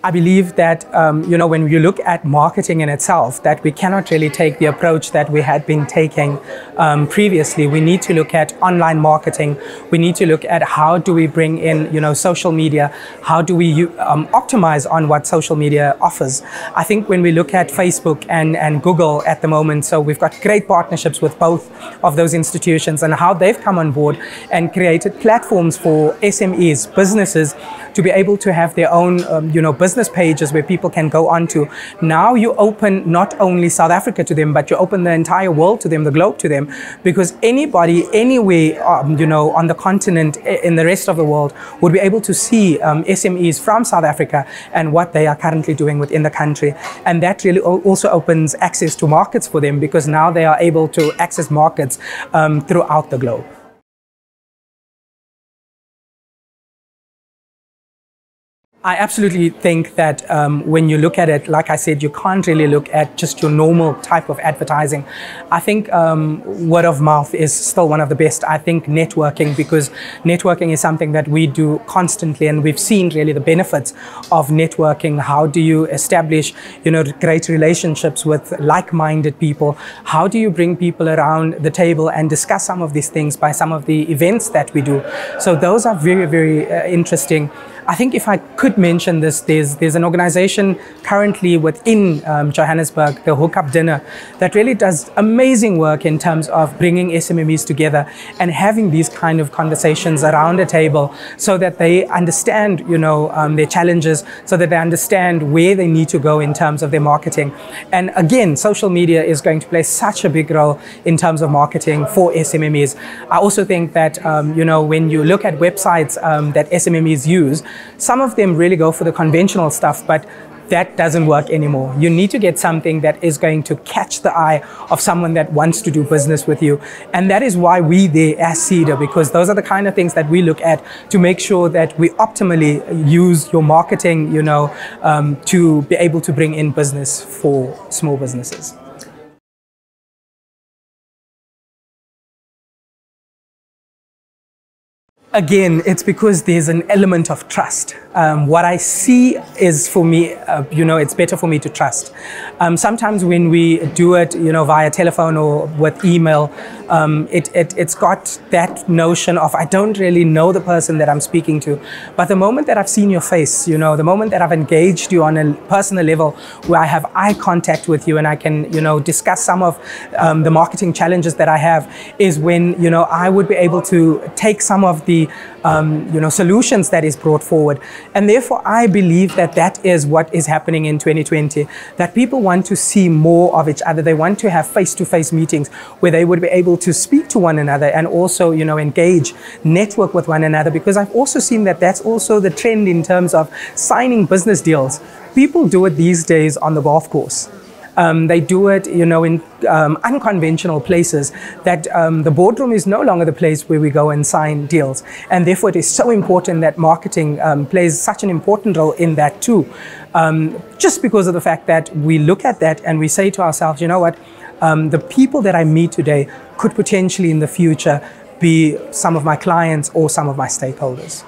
I believe that, when you look at marketing in itself, that we cannot really take the approach that we had been taking previously. We need to look at online marketing. We need to look at how do we bring in, social media? How do we optimize on what social media offers? I think when we look at Facebook and Google at the moment, so we've got great partnerships with both of those institutions and how they've come on board and created platforms for SMEs, businesses, to be able to have their own, business pages where people can go onto. Now you open not only South Africa to them, but you open the entire world to them, the globe to them, because anybody, anywhere, on the continent, in the rest of the world, would be able to see SMEs from South Africa and what they are currently doing within the country. And that really also opens access to markets for them, because now they are able to access markets throughout the globe. I absolutely think that when you look at it, like I said, you can't really look at just your normal type of advertising. I think word of mouth is still one of the best. I think networking, because networking is something that we do constantly, and we've seen really the benefits of networking. How do you establish, great relationships with like-minded people? How do you bring people around the table and discuss some of these things by some of the events that we do? So those are very, very interesting. I think if I could mention this, there's an organization currently within Johannesburg, the Hookup Dinner, that really does amazing work in terms of bringing SMEs together and having these kind of conversations around a table, so that they understand, their challenges, so that they understand where they need to go in terms of their marketing. And again, social media is going to play such a big role in terms of marketing for SMEs. I also think that, when you look at websites that SMEs use, some of them really go for the conventional stuff, but that doesn't work anymore. You need to get something that is going to catch the eye of someone that wants to do business with you. And that is why we there as SEDA, because those are the kind of things that we look at to make sure that we optimally use your marketing, to be able to bring in business for small businesses. Again, it's because there's an element of trust. What I see is, for me, it's better for me to trust. Sometimes when we do it, via telephone or with email, it's got that notion of, I don't really know the person that I'm speaking to. But the moment that I've seen your face, the moment that I've engaged you on a personal level, where I have eye contact with you and I can, discuss some of the marketing challenges that I have, is when, I would be able to take some of the solutions that is brought forward. And therefore, I believe that that is what is happening in 2020, that people want to see more of each other. They want to have face-to-face meetings where they would be able to speak to one another and also, engage, network with one another, because I've also seen that that's also the trend in terms of signing business deals. People do it these days on the golf course. They do it, in unconventional places, that the boardroom is no longer the place where we go and sign deals. And therefore, it is so important that marketing plays such an important role in that too. Just because of the fact that we look at that and we say to ourselves, the people that I meet today could potentially in the future be some of my clients or some of my stakeholders.